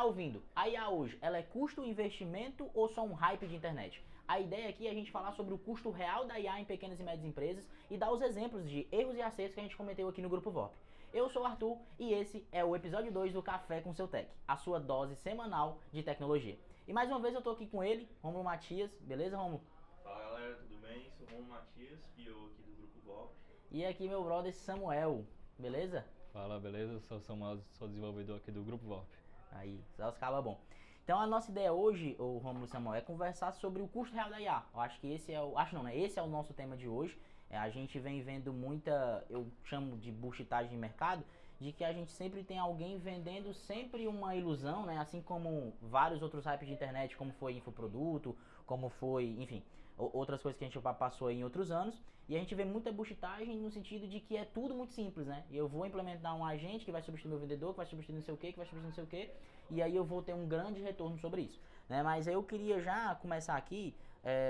está ouvindo, a IA hoje, ela é custo, investimento ou só um hype de internet? A ideia aqui é a gente falar sobre o custo real da IA em pequenas e médias empresas e dar os exemplos de erros e acertos que a gente cometeu aqui no Grupo VOP. Eu sou o Arthur e esse é o episódio 2 do Café com Seu Tech, a sua dose semanal de tecnologia. E mais uma vez eu tô aqui com ele, Rômulo Matias, beleza, Rômulo? Fala galera, tudo bem? Sou o Romulo Matias, PO aqui do Grupo VOP. E aqui meu brother Samuel, beleza? Fala, beleza? Eu sou o Samuel, sou desenvolvedor aqui do Grupo VOP. Aí, só os cabas bom. Então a nossa ideia hoje, o Rômulo Samuel, é conversar sobre o custo real da IA. Eu acho que esse é o. Acho não, né? Esse é o nosso tema de hoje. A gente vem vendo muita, eu chamo de bullshitagem de mercado, de que a gente sempre tem alguém vendendo sempre uma ilusão, né? Assim como vários outros hypes de internet, como foi infoproduto, como foi, enfim, outras coisas que a gente passou aí em outros anos. E a gente vê muita bullshitagem no sentido de que é tudo muito simples, né? Eu vou implementar um agente que vai substituir meu vendedor, que vai substituir não sei o que vai substituir não sei o que, e aí eu vou ter um grande retorno sobre isso, né? Mas eu queria já começar aqui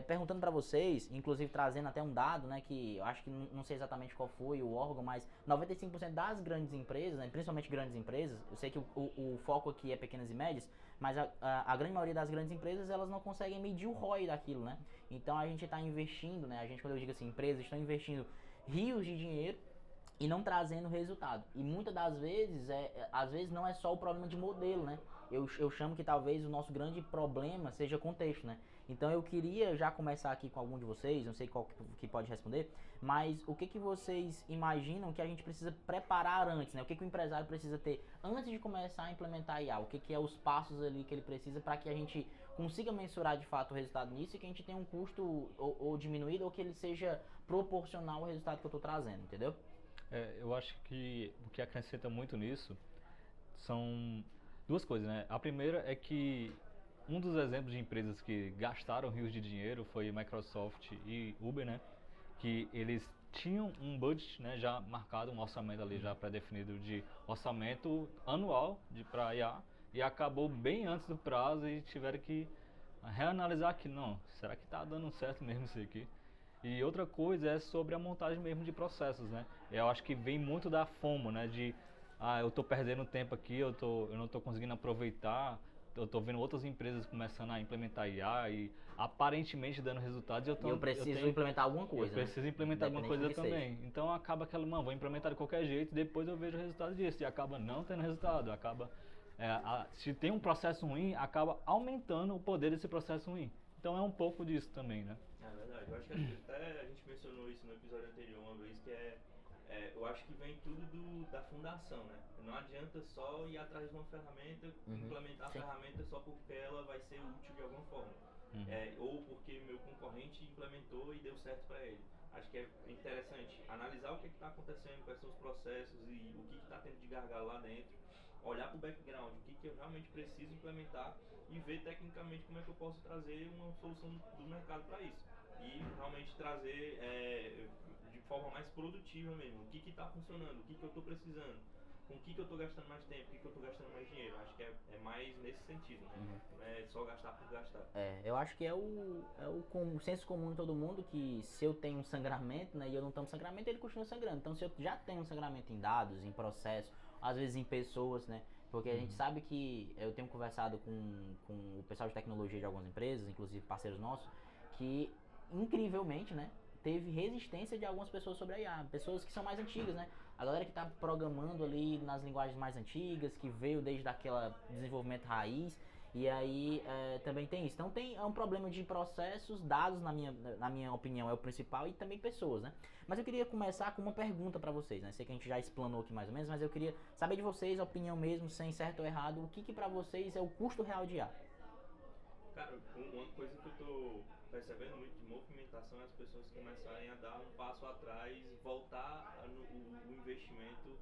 perguntando para vocês, inclusive trazendo até um dado, né, que eu acho que não sei exatamente qual foi o órgão, mas 95% das grandes empresas, né, principalmente grandes empresas, eu sei que o foco aqui é pequenas e médias, mas a grande maioria das grandes empresas, elas não conseguem medir o ROI daquilo, né? Então a gente está investindo, né, a gente, quando eu digo assim, empresas estão investindo rios de dinheiro e não trazendo resultado. E muitas das vezes, às vezes não é só o problema de modelo, né? Eu chamo que talvez o nosso grande problema seja contexto, né? Então eu queria já começar aqui com algum de vocês, não sei qual que pode responder, mas o que vocês imaginam que a gente precisa preparar antes, né? O que o empresário precisa ter antes de começar a implementar a IA? O que é os passos ali que ele precisa para que a gente consiga mensurar de fato o resultado nisso e que a gente tenha um custo ou diminuído ou que ele seja proporcional ao resultado que eu estou trazendo, entendeu? Eu acho que o que acrescenta muito nisso são duas coisas, né? A primeira é que um dos exemplos de empresas que gastaram rios de dinheiro foi Microsoft e Uber, né? Que eles tinham um budget, né, já marcado, um orçamento ali já pré-definido de orçamento anual para IA e acabou bem antes do prazo e tiveram que reanalisar aqui, não, será que está dando certo mesmo isso aqui? E outra coisa é sobre a montagem mesmo de processos, né? Eu acho que vem muito da FOMO, né? Eu estou perdendo tempo aqui, eu não estou conseguindo aproveitar, eu estou vendo outras empresas começando a implementar IA e aparentemente dando resultados. E eu preciso implementar alguma coisa, eu preciso né? implementar alguma coisa também. Seja. Então acaba aquela, mano, vou implementar de qualquer jeito e depois eu vejo o resultado disso. E acaba não tendo resultado, se tem um processo ruim, acaba aumentando o poder desse processo ruim. Então é um pouco disso também, né? É verdade, eu acho que até a gente mencionou isso no episódio anterior uma vez, que eu acho que vem tudo da fundação, né? Não adianta só ir atrás de uma ferramenta, implementar a ferramenta só porque ela vai ser útil de alguma forma. Ou porque meu concorrente implementou e deu certo para ele. Acho que é interessante analisar o que está acontecendo, quais são os processos e o que está tendo de gargalo lá dentro, olhar para o background, o que eu realmente preciso implementar e ver tecnicamente como é que eu posso trazer uma solução do mercado para isso. E realmente trazer de forma mais produtiva mesmo, o que está funcionando, o que eu estou precisando, com o que eu estou gastando mais tempo, o que eu estou gastando mais dinheiro. Acho que é mais nesse sentido, né? Não é só gastar por gastar. Eu acho que é o senso comum de todo mundo que se eu tenho um sangramento, né, e eu não tenho sangramento, ele continua sangrando. Então se eu já tenho um sangramento em dados, em processo, às vezes em pessoas, né, porque a gente sabe que eu tenho conversado com o pessoal de tecnologia de algumas empresas, inclusive parceiros nossos, que incrivelmente, né, teve resistência de algumas pessoas sobre a IA, pessoas que são mais antigas, né? A galera que está programando ali nas linguagens mais antigas, que veio desde aquela desenvolvimento raiz, e aí também tem isso. Então é um problema de processos, dados na minha opinião é o principal, e também pessoas, né? Mas eu queria começar com uma pergunta para vocês, né? Sei que a gente já explanou aqui mais ou menos, mas eu queria saber de vocês, a opinião mesmo, sem certo ou errado, o que para vocês é o custo real de IA? Cara, uma coisa que eu tô percebendo muito de movimentação é as pessoas começarem a dar um passo atrás, voltar o investimento,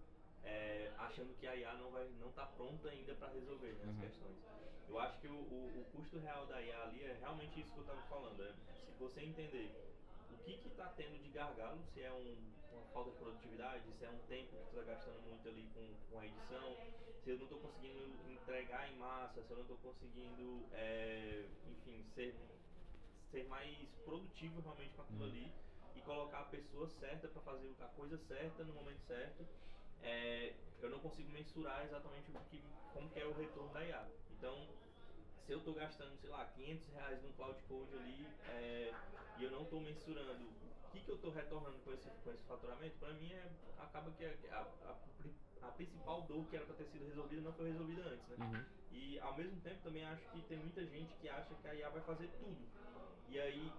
achando que a IA não tá pronta ainda para resolver, né, as questões. Eu acho que o custo real da IA ali é realmente isso que eu estava falando. Se você entender o que está tendo de gargalo, se é uma falta de produtividade, se é um tempo que tu está gastando muito ali com a edição, se eu não estou conseguindo entregar em massa, se eu não estou conseguindo, enfim, ser mais produtivo realmente com aquilo ali e colocar a pessoa certa para fazer a coisa certa no momento certo. eu não consigo mensurar exatamente como que é o retorno da IA. Então, se eu estou gastando, sei lá, R$ 500 no Cloud Code ali, e eu não estou mensurando o que eu estou retornando com esse faturamento, para mim acaba que a principal dor que era para ter sido resolvida não foi resolvida antes, né? Uhum. E ao mesmo tempo também acho que tem muita gente que acha que a IA vai fazer tudo. E aí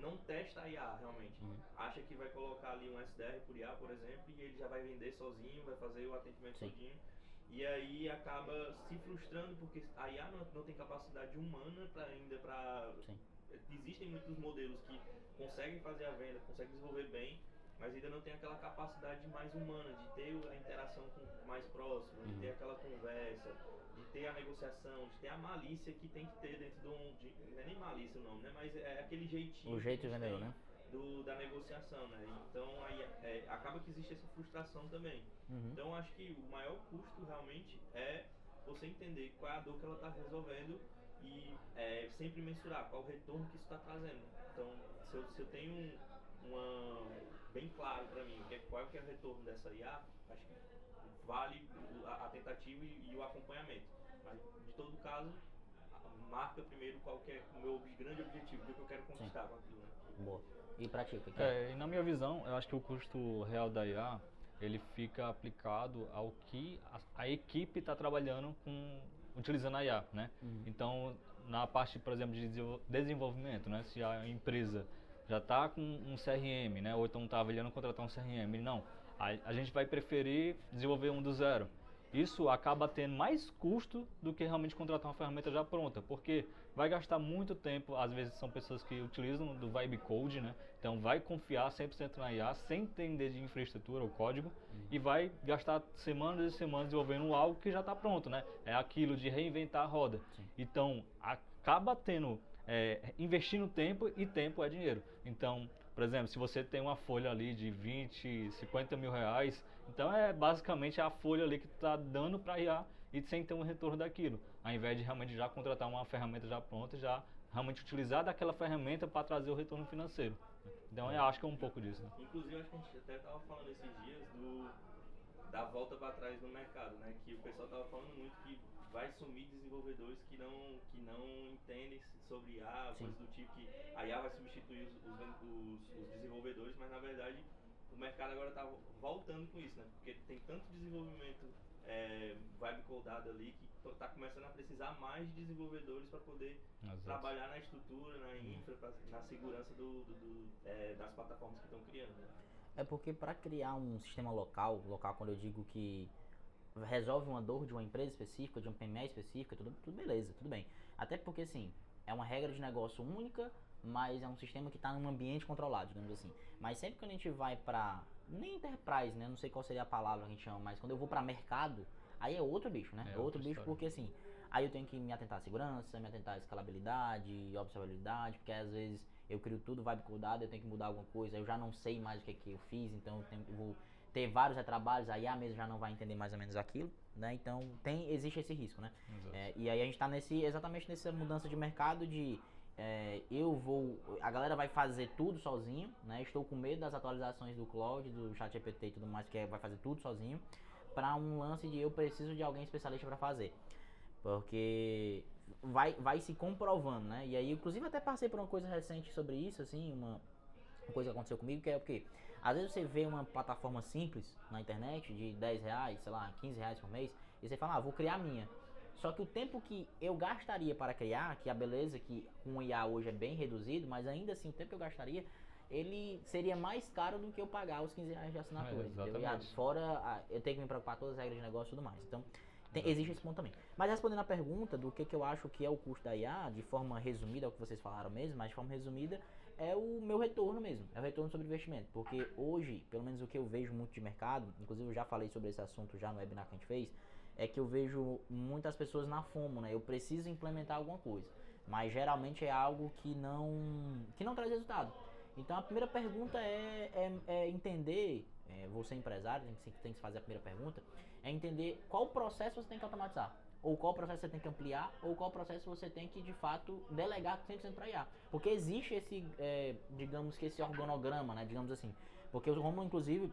não testa a IA realmente. Acha que vai colocar ali um SDR por IA, por exemplo, e ele já vai vender sozinho, vai fazer o atendimento sozinho. E aí acaba se frustrando porque a IA não tem capacidade humana para existem muitos modelos que conseguem fazer a venda, conseguem desenvolver bem, mas ainda não tem aquela capacidade mais humana de ter a interação mais próxima, de ter aquela conversa, de ter a negociação, de ter a malícia que tem que ter dentro não é nem malícia o nome, né? Mas é aquele jeitinho. O jeito vendedor, né? Da negociação, né? Então aí acaba que existe essa frustração também. Então acho que o maior custo realmente é você entender qual é a dor que ela está resolvendo e sempre mensurar qual o retorno que isso está trazendo. Então se eu tenho bem claro para mim qual é o retorno dessa IA, acho que vale a tentativa e o acompanhamento. Mas de todo caso, marca primeiro qual que é o meu grande objetivo, o que eu quero conquistar com aquilo, né? Boa. E pratica. E na minha visão, eu acho que o custo real da IA, ele fica aplicado ao que a equipe está trabalhando utilizando a IA, né? Então, na parte, por exemplo, de desenvolvimento, né? Se a empresa já está com um CRM, né? Ou então está avaliando contratar um CRM, não. A gente vai preferir desenvolver um do zero. Isso acaba tendo mais custo do que realmente contratar uma ferramenta já pronta, porque vai gastar muito tempo, às vezes são pessoas que utilizam do Vibe Code, né? Então vai confiar 100% na IA, sem entender de infraestrutura ou código, e vai gastar semanas e semanas desenvolvendo algo que já está pronto, né? É aquilo de reinventar a roda. Então acaba tendo, investindo tempo, e tempo é dinheiro. Então, por exemplo, se você tem uma folha ali de 20, 50 mil reais, então é basicamente a folha ali que está dando para IA e sem ter um retorno daquilo, ao invés de realmente já contratar uma ferramenta já pronta, já realmente utilizar daquela ferramenta para trazer o retorno financeiro. Então eu acho que é um pouco disso. Né? Inclusive, acho que a gente até estava falando esses dias da volta para trás no mercado, né? Que o pessoal estava falando muito que vai sumir desenvolvedores que não entendem sobre IA, coisas do tipo que a IA vai substituir os desenvolvedores, mas na verdade o mercado agora está voltando com isso, né? Porque tem tanto desenvolvimento vibe codado ali que está começando a precisar mais de desenvolvedores para poder trabalhar na estrutura, na infra, na segurança das plataformas que estão criando, né? É porque para criar um sistema local quando eu digo que resolve uma dor de uma empresa específica, de uma PME específica, tudo beleza, tudo bem. Até porque, assim, é uma regra de negócio única, mas é um sistema que está num ambiente controlado, digamos assim. Mas sempre que a gente vai para, nem enterprise, né, não sei qual seria a palavra que a gente chama, mas quando eu vou para mercado, aí é outro bicho, né? É outro bicho porque, assim, aí eu tenho que me atentar à segurança, me atentar à escalabilidade, observabilidade, porque às vezes eu crio tudo vibe codado, eu tenho que mudar alguma coisa, eu já não sei mais o que é que eu fiz, então eu vou ter vários retrabalhos, aí a mesa já não vai entender mais ou menos aquilo, né? Então existe esse risco, né? E aí a gente tá exatamente nessa mudança de mercado de a galera vai fazer tudo sozinho, né? Estou com medo das atualizações do Cloud, do ChatGPT e tudo mais, que vai fazer tudo sozinho, para um lance de eu preciso de alguém especialista para fazer. Porque vai se comprovando, né? E aí, inclusive, até passei por uma coisa recente sobre isso, assim, uma coisa que aconteceu comigo, que é o quê? Às vezes você vê uma plataforma simples na internet de 10 reais, sei lá, 15 reais por mês, e você fala, vou criar a minha. Só que o tempo que eu gastaria para criar, que a beleza que com o IA hoje é bem reduzido, mas ainda assim o tempo que eu gastaria, ele seria mais caro do que eu pagar os 15 reais de assinatura. Fora eu tenho que me preocupar com todas as regras de negócio e tudo mais. Então, existe esse ponto também. Mas respondendo a pergunta do que eu acho que é o custo da IA, de forma resumida, é o que vocês falaram mesmo, mas de forma resumida, é o meu retorno mesmo, é o retorno sobre investimento. Porque hoje, pelo menos o que eu vejo muito de mercado, inclusive eu já falei sobre esse assunto já no webinar que a gente fez, é que eu vejo muitas pessoas na FOMO, né? Eu preciso implementar alguma coisa, mas geralmente é algo que não traz resultado. Então a primeira pergunta é entender, você empresário, tem que fazer a primeira pergunta, é entender qual processo você tem que automatizar, ou qual processo você tem que ampliar, ou qual processo você tem que de fato delegar 100% para IA. Porque existe esse, digamos que esse organograma, né, digamos assim. Porque o Romulo, inclusive,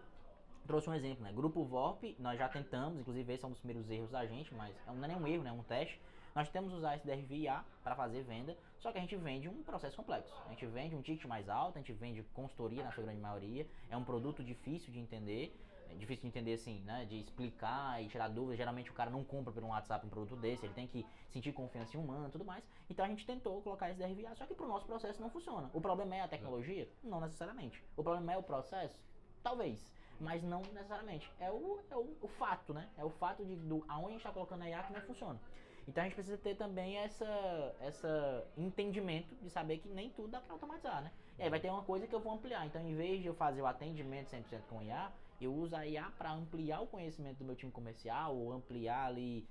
trouxe um exemplo, né? Grupo VORP, nós já tentamos, inclusive esse é um dos primeiros erros da gente, mas não é nem um erro, né? É um teste. Nós tentamos usar esse DRVIA para fazer venda, só que a gente vende um processo complexo. A gente vende um ticket mais alto, a gente vende consultoria na sua grande maioria, é um produto difícil de entender, assim, né, de explicar e tirar dúvidas. Geralmente o cara não compra por um WhatsApp um produto desse, ele tem que sentir confiança em humano e tudo mais. Então a gente tentou colocar esse DRVIA, só que pro nosso processo não funciona. O problema é a tecnologia? Não necessariamente. O problema é o processo? Talvez. Mas não necessariamente. É o fato, né? É o fato de aonde a gente está colocando a IA que não funciona. Então a gente precisa ter também essa entendimento de saber que nem tudo dá para automatizar, né? E aí vai ter uma coisa que eu vou ampliar. Então, em vez de eu fazer o atendimento 100% com IA, eu uso a IA para ampliar o conhecimento do meu time comercial, ou ampliar ali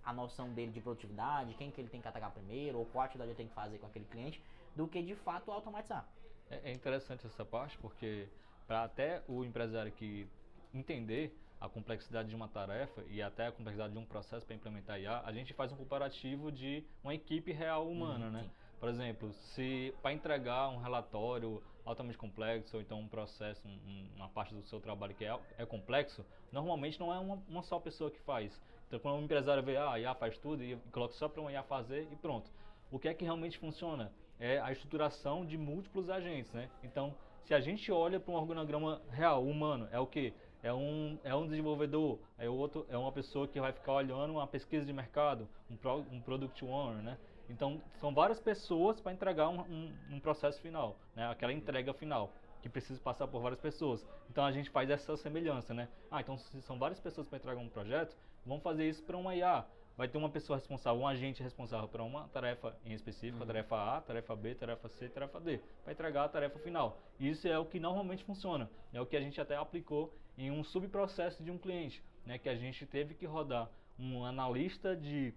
a noção dele de produtividade, quem que ele tem que atacar primeiro, ou qual atividade eu tenho que fazer com aquele cliente, do que de fato automatizar. É interessante essa parte, porque para até o empresário que entender a complexidade de uma tarefa e até a complexidade de um processo para implementar IA, a gente faz um comparativo de uma equipe real humana, né? Sim. Por exemplo, se para entregar um relatório altamente complexo ou então um processo, uma parte do seu trabalho que é complexo, normalmente não é uma só pessoa que faz. Então, quando um empresário vê, a IA faz tudo e coloca só para uma IA fazer e pronto. O que é que realmente funciona? É a estruturação de múltiplos agentes, né? Então, se a gente olha para um organograma real, humano, é o quê? É um desenvolvedor, o outro é uma pessoa que vai ficar olhando uma pesquisa de mercado, um product owner, né? Então, são várias pessoas para entregar um processo final, né? Aquela entrega final, que precisa passar por várias pessoas. Então, a gente faz essa semelhança, né? Então, se são várias pessoas para entregar um projeto, vamos fazer isso para uma IA. Vai ter uma pessoa responsável, um agente responsável para uma tarefa em específico, a tarefa A, tarefa B, tarefa C, tarefa D, para entregar a tarefa final. Isso é o que normalmente funciona, é o que a gente até aplicou em um subprocesso de um cliente, né, que a gente teve que rodar um analista de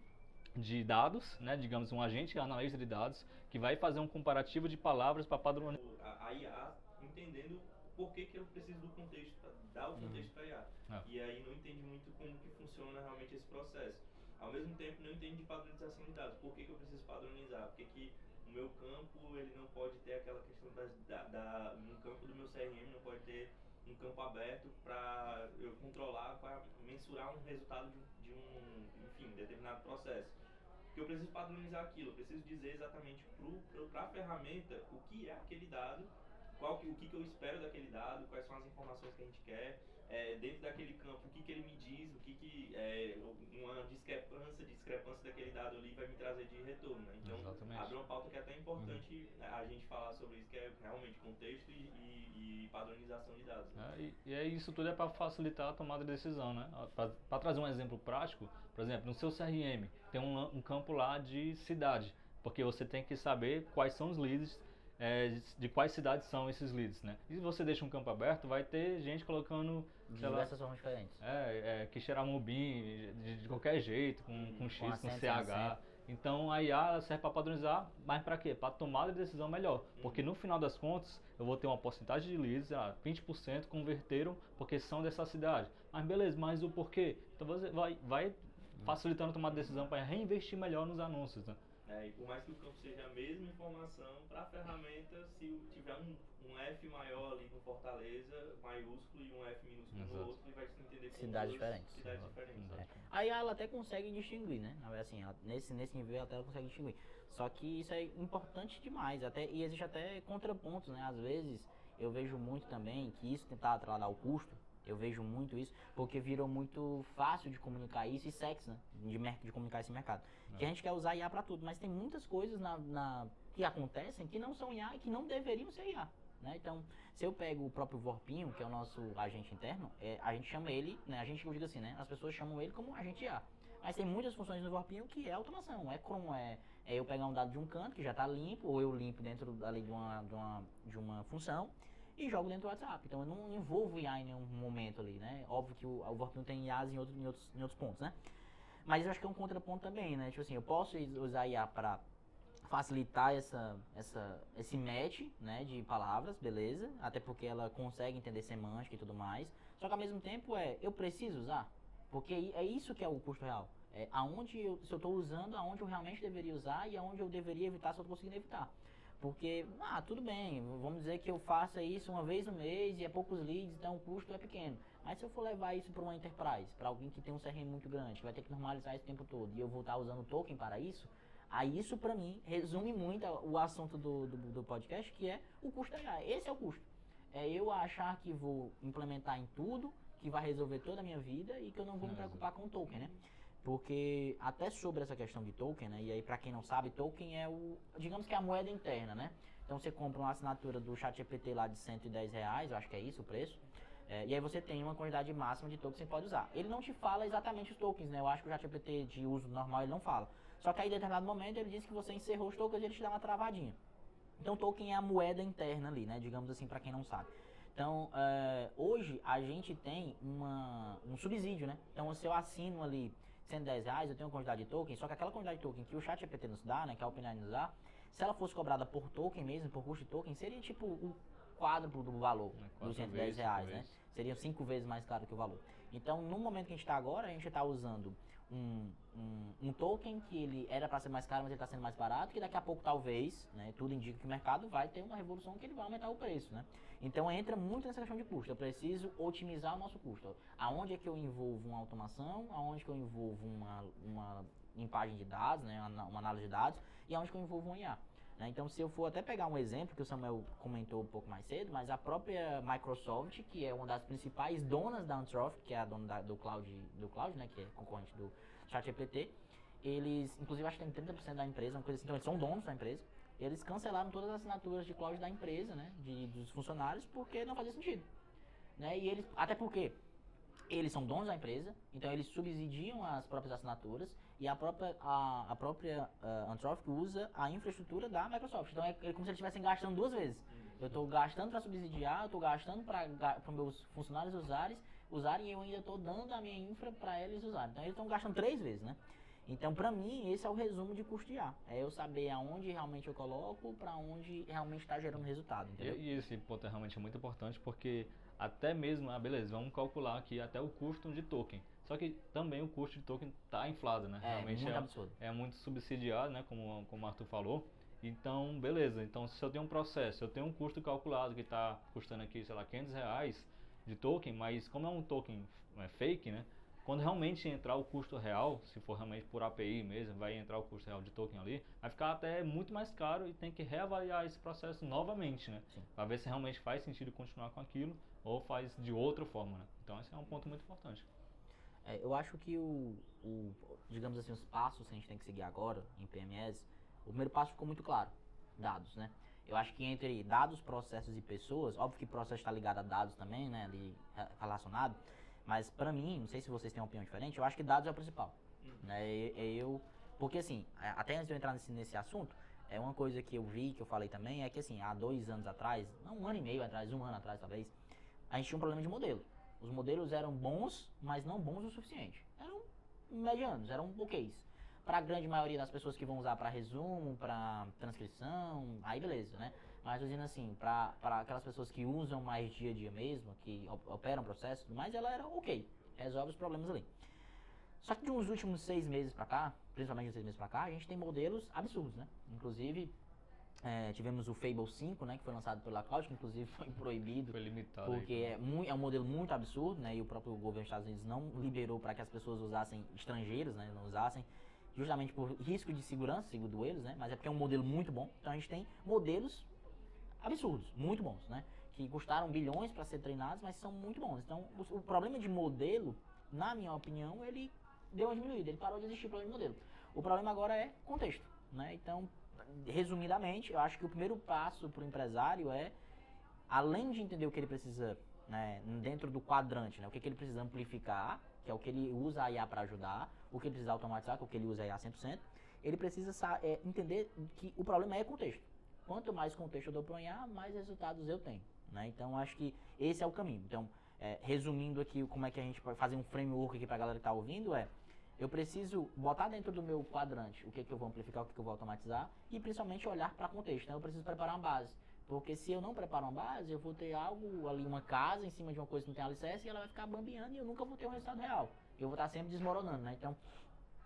dados, né, digamos um agente analista de dados, que vai fazer um comparativo de palavras para padronizar. A IA entendendo por que eu preciso do contexto, para dar o contexto para a IA. E aí não entende muito como que funciona realmente esse processo. Ao mesmo tempo não entende de padronização de dados. Por que eu preciso padronizar? Porque que o meu campo ele não pode ter aquela questão no campo do meu CRM não pode ter um campo aberto para eu controlar, para mensurar um resultado de enfim, determinado processo. Porque eu preciso padronizar aquilo, eu preciso dizer exatamente para a ferramenta o que é aquele dado, o que eu espero daquele dado, quais são as informações que a gente quer, dentro daquele campo, o que ele me diz, uma discrepância daquele dado ali vai me trazer de retorno, né? Então, exatamente. abre uma pauta que é até importante a gente falar sobre isso, que é realmente contexto e padronização de dados. Né? E aí isso tudo é para facilitar a tomada de decisão, né? Para trazer um exemplo prático, por exemplo, no seu CRM tem um campo lá de cidade, porque você tem que saber quais são os leads, de quais cidades são esses leads, né? E se você deixa um campo aberto, vai ter gente colocando de diversas formas diferentes. Que Quixeramobim de qualquer jeito, com X, com acento, CH. Então a IA serve para padronizar, mas para quê? Para tomada de decisão melhor. Porque no final das contas, eu vou ter uma porcentagem de leads, 20% converteram porque são dessa cidade. Mas beleza, mas o porquê? Então você vai facilitando a tomada de decisão para reinvestir melhor nos anúncios, né? E por mais que o campo seja a mesma informação, para a ferramenta, se tiver um F maior ali no Fortaleza, maiúsculo, e um F minúsculo no outro, ele vai entender como cidades diferentes. Aí ela até consegue distinguir, né? Assim, nesse nível ela até consegue distinguir. Só que isso é importante demais, e existe até contrapontos, né? Às vezes eu vejo muito também que isso tentar atrasar o custo, eu vejo muito isso, porque virou muito fácil de comunicar isso e sexy, né? De comunicar esse mercado. Que a gente quer usar IA para tudo, mas tem muitas coisas que acontecem que não são IA e que não deveriam ser IA. Né? Então, se eu pego o próprio Vorpinho, que é o nosso agente interno, a gente chama ele, né? Eu digo assim, né? As pessoas chamam ele como agente IA. Mas tem muitas funções no Vorpinho que é automação, é eu pegar um dado de um canto que já está limpo, ou eu limpo dentro ali de uma função, e jogo dentro do WhatsApp. Então eu não envolvo IA em nenhum momento ali, né? Óbvio que o Vorpinho tem IAs em outros pontos, né? Mas eu acho que é um contraponto também, né? Tipo assim, eu posso usar IA para facilitar esse match, né, de palavras, beleza? Até porque ela consegue entender semântica e tudo mais. Só que ao mesmo tempo eu preciso usar? Porque é isso que é o custo real. Se eu estou usando, aonde eu realmente deveria usar e aonde eu deveria evitar se eu estou conseguindo evitar. Porque, tudo bem, vamos dizer que eu faça isso uma vez no mês e é poucos leads, então o custo é pequeno. Mas se eu for levar isso para uma enterprise, para alguém que tem um CRM muito grande, que vai ter que normalizar esse tempo todo, e eu vou estar usando token para isso, aí isso para mim resume muito o assunto do podcast, que é o custo da IA. Esse é o custo. É eu achar que vou implementar em tudo, que vai resolver toda a minha vida e que eu não vou me preocupar com o token, né? Porque até sobre essa questão de token, né? E aí pra quem não sabe, token é digamos que é a moeda interna, né? Então você compra uma assinatura do ChatGPT lá de R$110, eu acho que é isso o preço. E aí você tem uma quantidade máxima de tokens que você pode usar. Ele não te fala exatamente os tokens, né? Eu acho que o ChatGPT de uso normal ele não fala. Só que aí em determinado momento ele diz que você encerrou os tokens e ele te dá uma travadinha. Então token é a moeda interna ali, né? Digamos assim, pra quem não sabe. Então, hoje a gente tem um subsídio, né? Então se eu assino ali R$110, eu tenho uma quantidade de token, só que aquela quantidade de token que o ChatGPT nos dá, né, que a OpenAI nos dá, se ela fosse cobrada por token mesmo, por custo de token, seria tipo o quádruplo do valor dos R$110, né? Seriam 5 vezes mais caro que o valor. Então, no momento que a gente está agora, a gente está usando um token que ele era para ser mais caro, mas ele está sendo mais barato, que daqui a pouco talvez, né, tudo indica que o mercado vai ter uma revolução que ele vai aumentar o preço, né? Então entra muito nessa questão de custo. Eu preciso otimizar o nosso custo. Aonde é que eu envolvo uma automação, aonde que eu envolvo uma limpagem de dados, né, uma análise de dados, e aonde que eu envolvo um IA. Né? Então, se eu for até pegar um exemplo que o Samuel comentou um pouco mais cedo, mas a própria Microsoft, que é uma das principais donas da Anthropic, que é a dona do Cloud, né, que é concorrente do ChatGPT, eles, inclusive, acho que tem 30% da empresa, uma coisa assim, então eles são donos da empresa, eles cancelaram todas as assinaturas de cloud da empresa, né, dos funcionários, porque não fazia sentido. Né? E eles, até porque eles são donos da empresa, então eles subsidiam as próprias assinaturas e a própria Anthropic usa a infraestrutura da Microsoft. Então é como se eles estivessem gastando duas vezes. Eu estou gastando para subsidiar, eu estou gastando para meus funcionários usarem e eu ainda estou dando a minha infra para eles usarem. Então eles estão gastando 3 vezes, né? Então, para mim, esse é o resumo de custo de IA. É eu saber aonde realmente eu coloco, para onde realmente está gerando resultado, entendeu? E esse ponto é realmente muito importante porque até mesmo, beleza, vamos calcular aqui até o custo de token. Só que também o custo de token está inflado, né? Realmente muito absurdo. É muito subsidiado, né? Como o Arthur falou. Então, beleza. Então, se eu tenho um processo, eu tenho um custo calculado que está custando aqui, sei lá, R$500 de token, mas como é um token fake, né? Quando realmente entrar o custo real, se for realmente por API mesmo, vai entrar o custo real de token ali, vai ficar até muito mais caro e tem que reavaliar esse processo novamente, né? Para ver se realmente faz sentido continuar com aquilo ou faz de outra forma, né? Então esse é um ponto muito importante. Eu acho que digamos assim, os passos que a gente tem que seguir agora em PMS, o primeiro passo ficou muito claro, dados, né? Eu acho que entre dados, processos e pessoas, óbvio que processo está ligado a dados também, né, ali relacionado, mas pra mim, não sei se vocês têm uma opinião diferente, eu acho que dados é o principal. Né? Porque assim, até antes de eu entrar nesse assunto, uma coisa que eu vi, que eu falei também, é que assim, há 2 anos atrás, não, 1 ano e meio atrás, 1 ano atrás talvez, a gente tinha um problema de modelo. Os modelos eram bons, mas não bons o suficiente. Eram medianos, eram ok's. Para a grande maioria das pessoas que vão usar para resumo, para transcrição, aí beleza, né? Mas dizendo assim, para aquelas pessoas que usam mais dia a dia mesmo, que operam processo e tudo mais, ela era ok, resolve os problemas ali. Só que de uns últimos 6 meses para cá, principalmente de 6 meses para cá, a gente tem modelos absurdos, né? Inclusive, tivemos o Fable 5, né, que foi lançado pela Cloud, que inclusive foi proibido. Foi limitado. Porque é um modelo muito absurdo, né? E o próprio governo dos Estados Unidos não liberou para que as pessoas usassem, estrangeiros, né? Não usassem, justamente por risco de segurança, segundo eles, né? Mas é porque é um modelo muito bom. Então a gente tem modelos absurdos, muito bons, né? Que custaram bilhões para ser treinados, mas são muito bons. Então o problema de modelo, na minha opinião, ele deu uma diminuída, ele parou de existir o problema de modelo. O problema agora é contexto, né? Então, resumidamente, eu acho que o primeiro passo para o empresário é, além de entender o que ele precisa, né, dentro do quadrante, né, o que ele precisa amplificar, que é o que ele usa a IA para ajudar, o que ele precisa automatizar, que é o que ele usa a IA 100%, ele precisa entender que o problema é contexto. Quanto mais contexto eu dou para o IA, mais resultados eu tenho. Né? Então, acho que esse é o caminho. Então, resumindo aqui como é que a gente pode fazer um framework aqui para a galera que está ouvindo, eu preciso botar dentro do meu quadrante o que eu vou amplificar, o que eu vou automatizar e principalmente olhar para contexto. Então eu preciso preparar uma base, porque se eu não preparo uma base, eu vou ter algo ali, uma casa em cima de uma coisa que não tem alicerce e ela vai ficar bambeando e eu nunca vou ter um resultado real. Eu vou estar sempre desmoronando, né? Então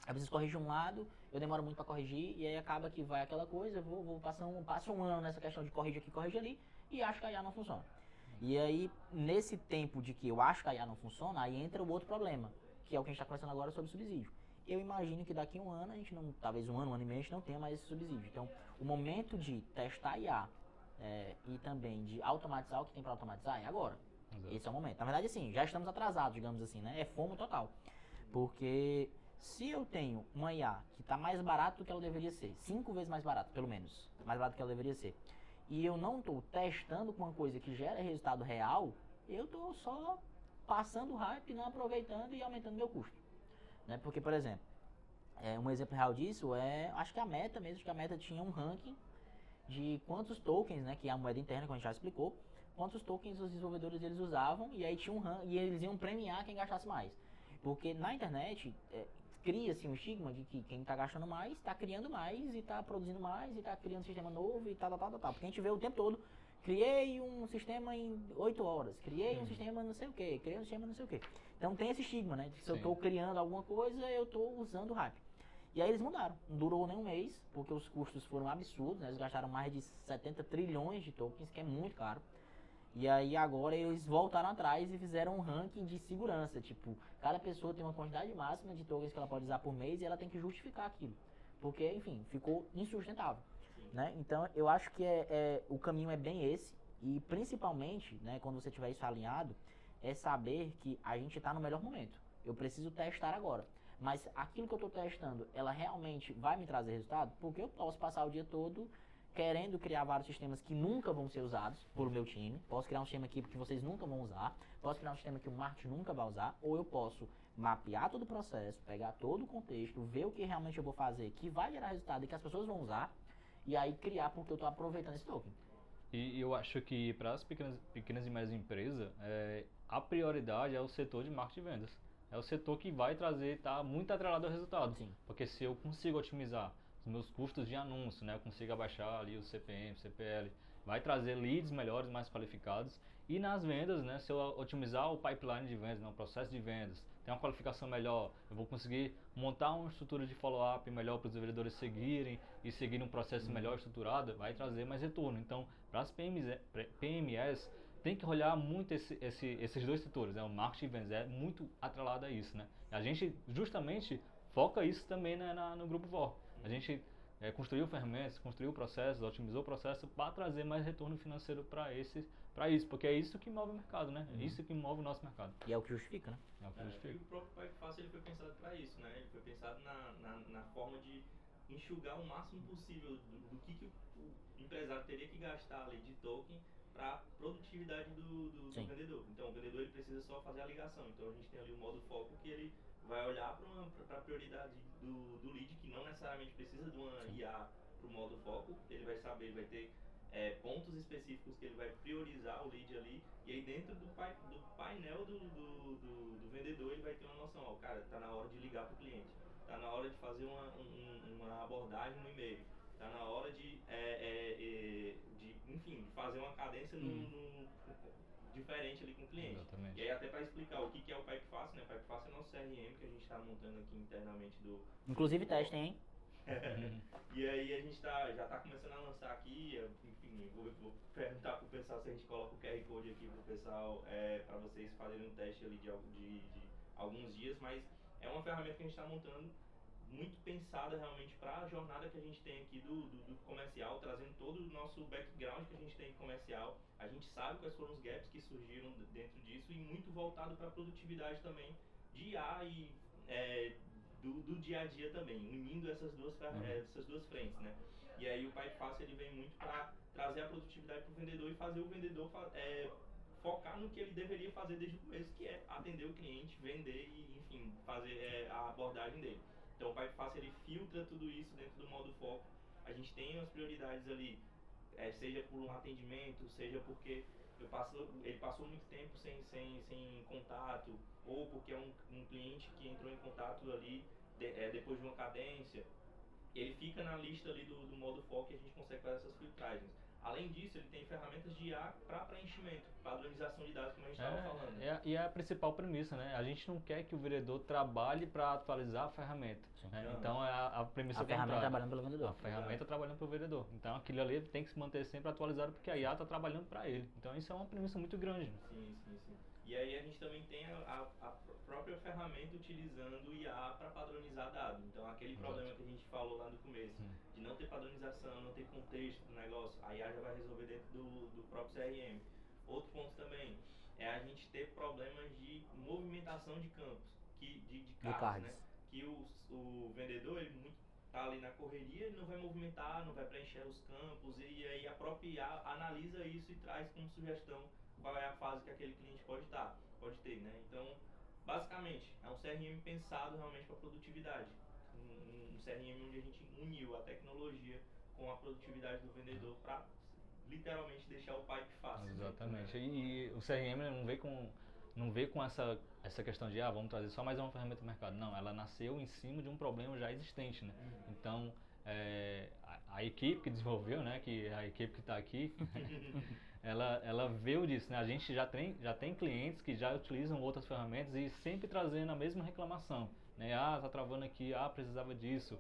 eu preciso corrigir um lado, eu demoro muito para corrigir, e aí acaba que vai aquela coisa, eu passo um ano nessa questão de corrigir aqui, corrigir ali, e acho que a IA não funciona. E aí, nesse tempo de que eu acho que a IA não funciona, aí entra o outro problema, que é o que a gente está conversando agora sobre subsídio. Eu imagino que daqui a um ano, a gente não, talvez um ano e meio, a gente não tenha mais esse subsídio. Então, o momento de testar a IA e também de automatizar o que tem para automatizar é agora. Exato. Esse é o momento. Na verdade, assim, já estamos atrasados, digamos assim, né? É FOMO total. Porque se eu tenho uma IA que está mais barato do que ela deveria ser, 5 vezes mais barato, pelo menos, mais barato do que ela deveria ser, e eu não estou testando com uma coisa que gera resultado real, eu estou só passando hype, não aproveitando e aumentando meu custo. Né? Porque, por exemplo, um exemplo real disso acho que a Meta mesmo, acho que a Meta tinha um ranking de quantos tokens, né, que é a moeda interna, como a gente já explicou, quantos tokens os desenvolvedores eles usavam, e aí tinha um ranking, e eles iam premiar quem gastasse mais. Porque na internet, cria-se um estigma de que quem está gastando mais, está criando mais, e está produzindo mais, e está criando um sistema novo, e tal. Porque a gente vê o tempo todo, criei um sistema em 8 horas, criei um sistema não sei o que, criei um sistema não sei o que. Então tem esse estigma, né? Se eu estou criando alguma coisa, eu estou usando hype. E aí eles mudaram, não durou nem um mês, porque os custos foram absurdos, né? Eles gastaram mais de 70 trilhões de tokens, que é muito caro. E aí agora eles voltaram atrás e fizeram um ranking de segurança, tipo, cada pessoa tem uma quantidade máxima de tokens que ela pode usar por mês e ela tem que justificar aquilo. Porque, enfim, ficou insustentável. Né? Então eu acho que o caminho é bem esse, e principalmente, né, quando você tiver isso alinhado, é saber que a gente está no melhor momento. Eu preciso testar agora. Mas aquilo que eu estou testando, ela realmente vai me trazer resultado? Porque eu posso passar o dia todo querendo criar vários sistemas que nunca vão ser usados por meu time. Posso criar um sistema aqui que vocês nunca vão usar. Posso criar um sistema que o marketing nunca vai usar. Ou eu posso mapear todo o processo, pegar todo o contexto, ver o que realmente eu vou fazer que vai gerar resultado e que as pessoas vão usar. E aí criar porque eu estou aproveitando esse token. E eu acho que para as pequenas e médias empresas, a prioridade é o setor de marketing e vendas. É o setor que vai trazer, tá muito atrelado ao resultado. Sim. Porque se eu consigo otimizar os meus custos de anúncio, né, eu consigo abaixar ali o CPM, CPL, vai trazer leads melhores, mais qualificados. E nas vendas, né, se eu otimizar o pipeline de vendas, né, o processo de vendas, tem uma qualificação melhor, eu vou conseguir montar uma estrutura de follow-up melhor para os desenvolvedores seguirem e seguir um processo melhor estruturado, vai trazer mais retorno. Então, para as PMEs, tem que olhar muito esses dois setores, né? O marketing e vendas é muito atrelado a isso, né? A gente justamente foca isso também, né, no Grupo VOR. A gente construiu ferramentas, construiu processos, otimizou o processo para trazer mais retorno financeiro para isso, porque é isso que move o mercado, né? É isso que move o nosso mercado. E é o que justifica, né? É o que justifica. E o próprio PipeFácil, ele foi pensado para isso, né? Ele foi pensado na forma de enxugar o máximo possível do que o empresário teria que gastar ali de token para produtividade do vendedor. Então o vendedor ele precisa só fazer a ligação. Então a gente tem ali o modo foco que ele vai olhar para a prioridade do lead, que não necessariamente precisa de uma IA para o modo foco. Ele vai saber, ele vai ter pontos específicos que ele vai priorizar o lead ali, e aí dentro do painel do vendedor ele vai ter uma noção, ó, cara, tá na hora de ligar para o cliente, tá na hora de fazer uma abordagem no e-mail, tá na hora de enfim, fazer uma cadência diferente ali com o cliente. Exatamente. E aí até para explicar o que é o PipeFácil, né? O PipeFácil é o nosso CRM que a gente está montando aqui internamente do... Inclusive testem, hein? E aí a gente já está começando a lançar aqui, enfim, vou perguntar pro pessoal se a gente coloca o QR Code aqui pro pessoal, para vocês fazerem um teste ali de alguns dias, mas é uma ferramenta que a gente está montando muito pensada realmente para a jornada que a gente tem aqui do comercial, trazendo todo o nosso background que a gente tem em comercial. A gente sabe quais foram os gaps que surgiram dentro disso e muito voltado para a produtividade também de IA e do dia a dia também, unindo essas duas frentes, né? E aí o PipeFácil ele vem muito para trazer a produtividade para o vendedor e fazer o vendedor focar no que ele deveria fazer desde o começo, que é atender o cliente, vender e, enfim, fazer a abordagem dele. Então o PipeFácil ele filtra tudo isso dentro do modo foco. A gente tem as prioridades ali, seja por um atendimento, seja porque ele passou muito tempo sem contato, ou porque é um cliente que entrou em contato ali depois de uma cadência. Ele fica na lista ali do modo foco e a gente consegue fazer essas filtragens. Além disso, ele tem ferramentas de IA para preenchimento, padronização de dados, como a gente estava falando. E é a principal premissa, né? A gente não quer que o vendedor trabalhe para atualizar a ferramenta. Né? Então é a premissa A ferramenta trabalhando pelo vendedor. A ferramenta trabalhando para o vendedor. Então aquilo ali tem que se manter sempre atualizado porque a IA está trabalhando para ele. Então isso é uma premissa muito grande. Sim. E aí a gente também tem a própria ferramenta utilizando IA para padronizar dados. Então aquele problema que a gente falou lá no começo, de não ter padronização, não ter contexto do negócio, a IA já vai resolver dentro do próprio CRM. Outro ponto também é a gente ter problemas de movimentação de campos, de cards, né? Que o vendedor, ele muito tá ali na correria, ele não vai movimentar, não vai preencher os campos, e aí a própria IA analisa isso e traz como sugestão qual é a fase que aquele cliente pode ter, né? Então, basicamente, é um CRM pensado realmente para produtividade. Um CRM onde a gente uniu a tecnologia com a produtividade do vendedor para literalmente deixar o pipe fácil. Exatamente. E o CRM não veio com essa questão de vamos trazer só mais uma ferramenta do mercado. Não, ela nasceu em cima de um problema já existente, né? Então, a equipe que desenvolveu, né, que é a equipe que está aqui, ela veio disso, né? A gente já tem clientes que já utilizam outras ferramentas e sempre trazendo a mesma reclamação, né? Tá travando aqui, precisava disso.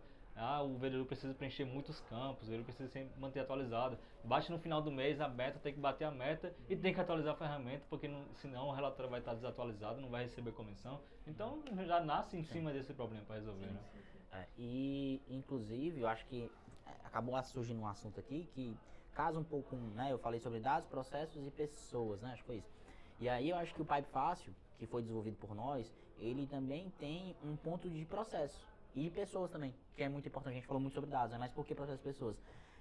O vendedor precisa preencher muitos campos, ele precisa sempre manter atualizado. Bate no final do mês a meta, tem que bater a meta e tem que atualizar a ferramenta, porque senão o relatório vai estar desatualizado, não vai receber comissão. Então já nasce em cima desse problema para resolver, né? E inclusive eu acho que acabou surgindo um assunto aqui que casa um pouco, né? Eu falei sobre dados, processos e pessoas, né? Acho que foi isso. E aí eu acho que o Pipe Fácil, que foi desenvolvido por nós, ele também tem um ponto de processo. E pessoas também, que é muito importante. A gente falou muito sobre dados, né? Mas por que processo de pessoas?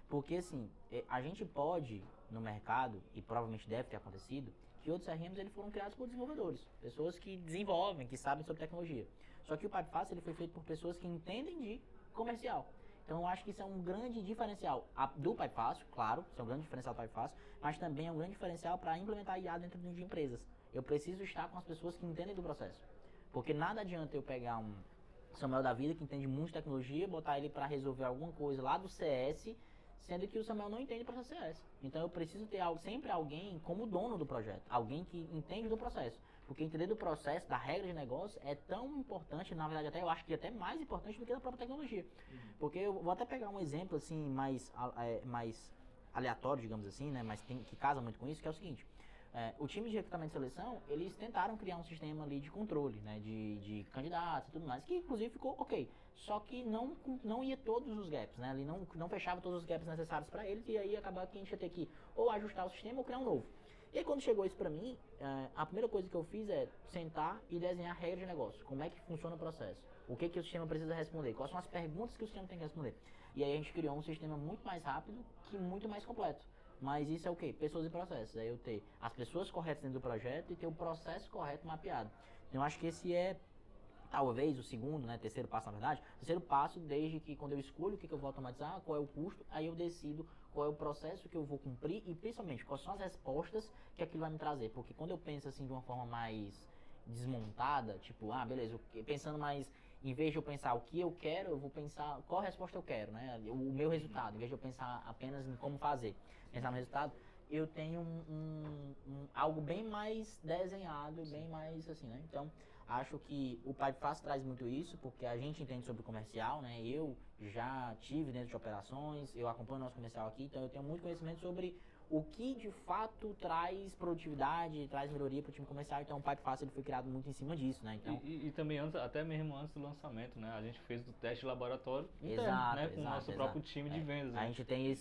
Porque assim, a gente pode, no mercado, e provavelmente deve ter acontecido, que outros CRMs eles foram criados por desenvolvedores. Pessoas que desenvolvem, que sabem sobre tecnologia. Só que o Pipe Fácil ele foi feito por pessoas que entendem de comercial. Então eu acho que isso é um grande diferencial do Pipe Fácil, claro, isso é um grande diferencial do Pipe Fácil, mas também é um grande diferencial para implementar IA dentro de empresas. Eu preciso estar com as pessoas que entendem do processo. Porque nada adianta eu pegar um Samuel da vida, que entende muito de tecnologia, botar ele para resolver alguma coisa lá do CS, sendo que o Samuel não entende o processo CS. Então eu preciso ter sempre alguém como dono do projeto, alguém que entende do processo. Porque entender do processo, da regra de negócio, é tão importante, na verdade até eu acho que é até mais importante do que a própria tecnologia. Porque eu vou até pegar um exemplo assim mais aleatório, digamos assim, né, mas que casa muito com isso, que é o seguinte. O time de recrutamento e seleção, eles tentaram criar um sistema ali de controle, né, de candidatos e tudo mais, que inclusive ficou ok. Só que não ia todos os gaps, né, ali não fechava todos os gaps necessários para eles, e aí acabava que a gente ia ter que ou ajustar o sistema ou criar um novo. E aí quando chegou isso pra mim, a primeira coisa que eu fiz é sentar e desenhar a regra de negócio. Como é que funciona o processo? O que o sistema precisa responder? Quais são as perguntas que o sistema tem que responder? E aí a gente criou um sistema muito mais rápido e muito mais completo. Mas isso é o quê? Pessoas e processos. É eu ter as pessoas corretas dentro do projeto e ter o processo correto mapeado. Então eu acho que esse é, talvez, o segundo, né, terceiro passo na verdade. O terceiro passo, desde que quando eu escolho o que eu vou automatizar, qual é o custo, aí eu decido qual é o processo que eu vou cumprir e principalmente quais são as respostas que aquilo vai me trazer. Porque quando eu penso assim de uma forma mais desmontada, tipo, beleza, pensando mais, em vez de eu pensar o que eu quero, eu vou pensar qual resposta eu quero, né? O meu resultado, em vez de eu pensar apenas em como fazer, pensar no resultado, eu tenho algo bem mais desenhado, bem mais assim, né? Então, acho que o Pipe Fácil traz muito isso, porque a gente entende sobre o comercial, né? Eu já tive dentro de operações, eu acompanho o nosso comercial aqui, então eu tenho muito conhecimento sobre o que de fato traz produtividade, traz melhoria para o time comercial. Então o Pipe Fácil ele foi criado muito em cima disso, né? Então, e também até mesmo antes do lançamento, né? A gente fez o teste de laboratório interno, né? Com o nosso próprio time de vendas. A gente tem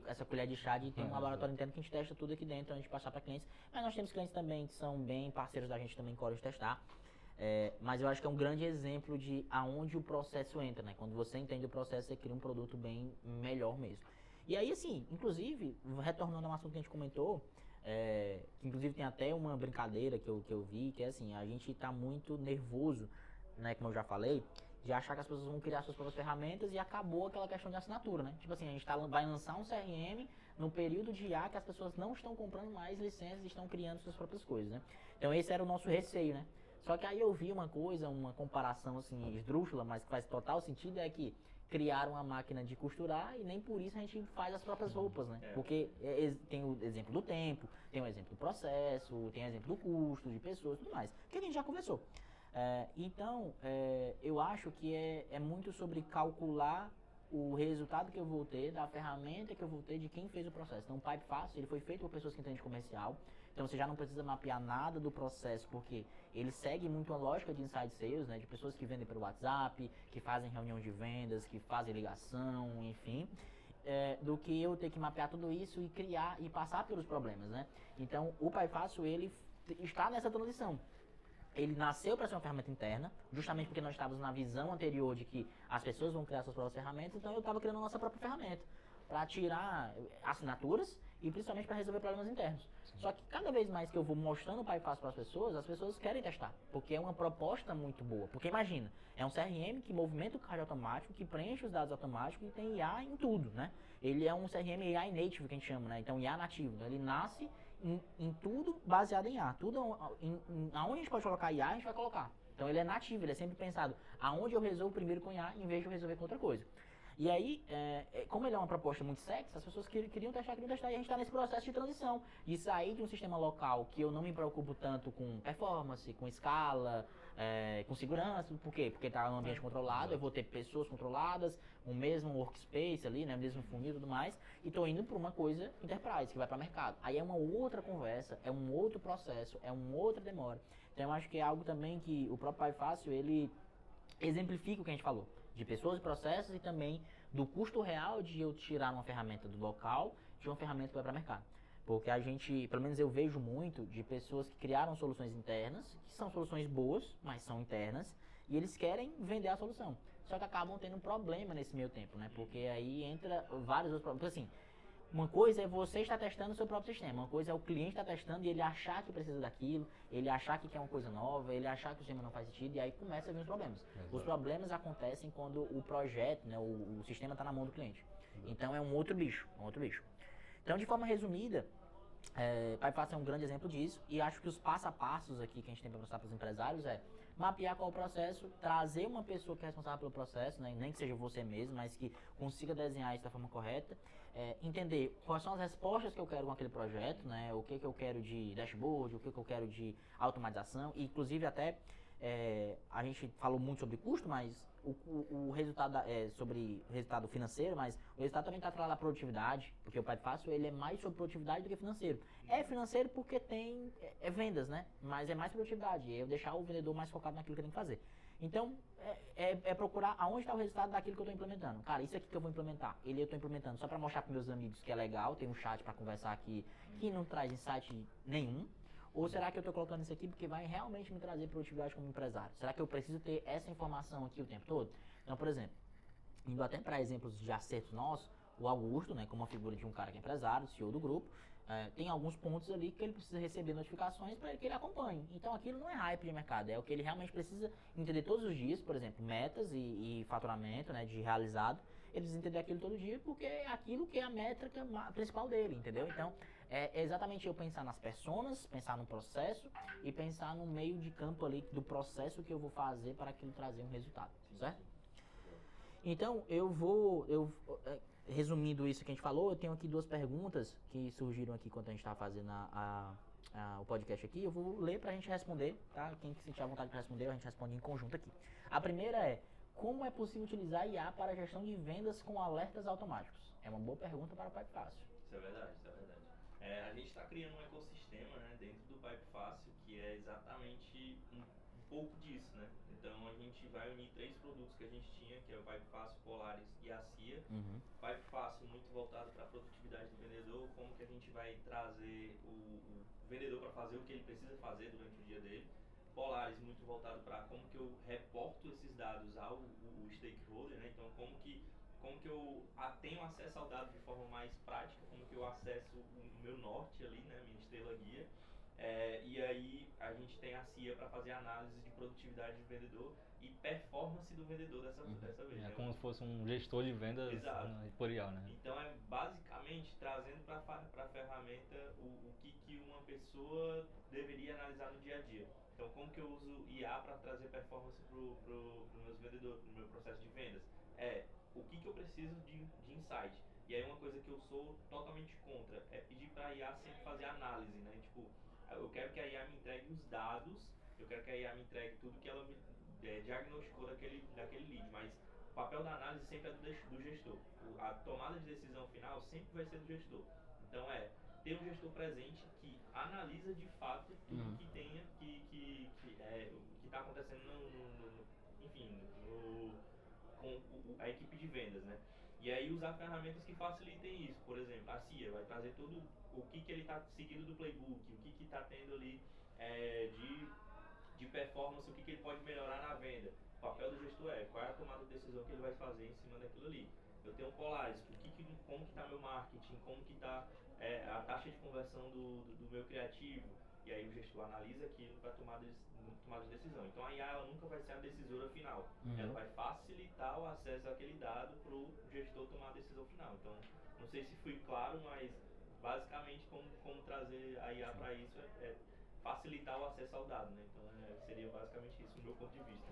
essa colher de chá de ter um laboratório interno que a gente testa tudo aqui dentro antes de passar para clientes. Mas nós temos clientes também que são bem parceiros da gente, também correm de testar. Mas eu acho que é um grande exemplo de aonde o processo entra, né? Quando você entende o processo, você cria um produto bem melhor mesmo. E aí, assim, inclusive, retornando a um assunto que a gente comentou, que inclusive tem até uma brincadeira que eu vi, que é assim, a gente tá muito nervoso, né, como eu já falei, de achar que as pessoas vão criar suas próprias ferramentas e acabou aquela questão de assinatura, né? Tipo assim, a gente vai lançar um CRM no período de IA que as pessoas não estão comprando mais licenças e estão criando suas próprias coisas, né? Então esse era o nosso receio, né? Só que aí eu vi uma coisa, uma comparação assim, esdrúxula, mas que faz total sentido, é que criaram uma máquina de costurar e nem por isso a gente faz as próprias roupas, né? Porque tem o exemplo do tempo, tem o exemplo do processo, tem o exemplo do custo, de pessoas e tudo mais, que a gente já conversou. Então, eu acho que é muito sobre calcular o resultado que eu vou ter, da ferramenta que eu vou ter, de quem fez o processo. Então, o Pipe Fácil, ele foi feito por pessoas que entendem de comercial, então você já não precisa mapear nada do processo, porque ele segue muito a lógica de inside sales, né, de pessoas que vendem pelo WhatsApp, que fazem reunião de vendas, que fazem ligação, enfim, do que eu ter que mapear tudo isso e criar e passar pelos problemas, né. Então, o Pipe Fácil, ele está nessa transição. Ele nasceu para ser uma ferramenta interna, justamente porque nós estávamos na visão anterior de que as pessoas vão criar suas próprias ferramentas, então eu estava criando a nossa própria ferramenta para tirar assinaturas e principalmente para resolver problemas internos. Sim. Só que cada vez mais que eu vou mostrando o Pipe Fácil para as pessoas querem testar, porque é uma proposta muito boa. Porque imagina, é um CRM que movimenta o card automático, que preenche os dados automáticos e tem IA em tudo, né? Ele é um CRM AI native, que a gente chama, né? Então IA nativo, então, ele nasce em tudo baseado em IA. Tudo aonde a gente pode colocar IA, a gente vai colocar. Então ele é nativo, ele é sempre pensado aonde eu resolvo primeiro com IA, em vez de eu resolver com outra coisa. E aí, como ele é uma proposta muito sexy, as pessoas queriam testar, e a gente está nesse processo de transição, de sair de um sistema local que eu não me preocupo tanto com performance, com escala, com segurança. Por quê? Porque está num ambiente controlado, eu vou ter pessoas controladas, o mesmo workspace ali, né, o mesmo funil e tudo mais, e estou indo para uma coisa enterprise, que vai para mercado. Aí é uma outra conversa, é um outro processo, é uma outra demora. Então eu acho que é algo também que o próprio Pipe Fácil, ele exemplifica o que a gente falou, de pessoas e processos e também do custo real de eu tirar uma ferramenta do local de uma ferramenta que vai para mercado. Porque a gente, pelo menos eu vejo muito de pessoas que criaram soluções internas, que são soluções boas, mas são internas, e eles querem vender a solução. Só que acabam tendo um problema nesse meio tempo, né? Porque aí entra vários outros problemas. Assim, uma coisa é você estar testando o seu próprio sistema, uma coisa é o cliente estar testando e ele achar que precisa daquilo, ele achar que quer uma coisa nova, ele achar que o sistema não faz sentido, e aí começa a vir os problemas. Exato. Os problemas acontecem quando o projeto, né, o sistema está na mão do cliente. Exato. Então é um outro bicho, Então, de forma resumida, Pipe Fácil é um grande exemplo disso, e acho que os passo a passos aqui que a gente tem para mostrar para os empresários é mapear qual é o processo, trazer uma pessoa que é responsável pelo processo, né, nem que seja você mesmo, mas que consiga desenhar isso da forma correta, entender quais são as respostas que eu quero com aquele projeto, né, o que eu quero de dashboard, o que eu quero de automatização, e inclusive até a gente falou muito sobre custo, mas o resultado sobre resultado financeiro, mas o resultado também está atrelado à produtividade, porque o Pipe Fácil ele é mais sobre produtividade do que financeiro. É financeiro porque tem vendas, né? Mas é mais produtividade, é eu deixar o vendedor mais focado naquilo que ele tem que fazer. Então, é procurar aonde está o resultado daquilo que eu estou implementando. Cara, isso aqui que eu vou implementar, eu estou implementando só para mostrar para meus amigos que é legal, tem um chat para conversar aqui que não traz insight nenhum. Ou será que eu estou colocando isso aqui porque vai realmente me trazer produtividade como empresário? Será que eu preciso ter essa informação aqui o tempo todo? Então, por exemplo, indo até para exemplos de acertos nossos, o Augusto, né, como uma figura de um cara que é empresário, CEO do grupo, tem alguns pontos ali que ele precisa receber notificações para que ele acompanhe. Então aquilo não é hype de mercado, é o que ele realmente precisa entender todos os dias, por exemplo, metas e faturamento, né, de realizado. Ele precisa entender aquilo todo dia porque é aquilo que é a métrica principal dele, entendeu? Então, é exatamente eu pensar nas personas, pensar no processo e pensar no meio de campo ali do processo que eu vou fazer para aquilo trazer um resultado, certo? Então, resumindo isso que a gente falou, eu tenho aqui duas perguntas que surgiram aqui quando a gente estava fazendo o podcast aqui. Eu vou ler para a gente responder, tá? Quem sentir a vontade para responder, a gente responde em conjunto aqui. A primeira é: como é possível utilizar IA para a gestão de vendas com alertas automáticos? É uma boa pergunta para o Pipe Fácil. Isso é verdade, isso é verdade. A gente está criando um ecossistema, né, dentro do Pipe Fácil que é exatamente um pouco disso, né? Então a gente vai unir três produtos que a gente tinha, que é o Pipe Fácil, Polaris e a CIA. Pipe Fácil muito voltado para a produtividade do vendedor, como que a gente vai trazer o vendedor para fazer o que ele precisa fazer durante o dia dele. Polaris muito voltado para como que eu reporto esses dados ao stakeholder, né? Então como que eu tenho acesso ao dado de forma mais prática, como que eu acesso o meu norte ali, né, minha estrela guia. E aí a gente tem a CIA para fazer análise de produtividade do vendedor e performance do vendedor dessa vez. É né? como se fosse um gestor de vendas editorial, né? Então é basicamente trazendo para a ferramenta o que uma pessoa deveria analisar no dia a dia. Então como que eu uso IA para trazer performance para os meus vendedores, no meu processo de vendas? O que eu preciso de insight. E aí uma coisa que eu sou totalmente contra é pedir para a IA sempre fazer análise, né? Tipo, eu quero que a IA me entregue os dados, eu quero que a IA me entregue tudo que ela me diagnosticou daquele lead, mas o papel da análise sempre é do gestor. A tomada de decisão final sempre vai ser do gestor. Então ter um gestor presente que analisa de fato tudo que tenha que está acontecendo com a equipe de vendas, né? E aí usar ferramentas que facilitem isso. Por exemplo, a CIA vai trazer tudo o que ele está seguindo do playbook, o que está tendo ali de performance, o que ele pode melhorar na venda. O papel do gestor qual é a tomada de decisão que ele vai fazer em cima daquilo ali. Eu tenho um Polaris, como que está meu marketing, como que está a taxa de conversão do meu criativo. E aí o gestor analisa aquilo para tomar de decisão. Então a IA ela nunca vai ser a decisora final. Ela vai facilitar o acesso àquele dado para o gestor tomar a decisão final. Então, não sei se fui claro, mas basicamente como trazer a IA para isso facilitar o acesso ao dado, né? Então seria basicamente isso, do meu ponto de vista.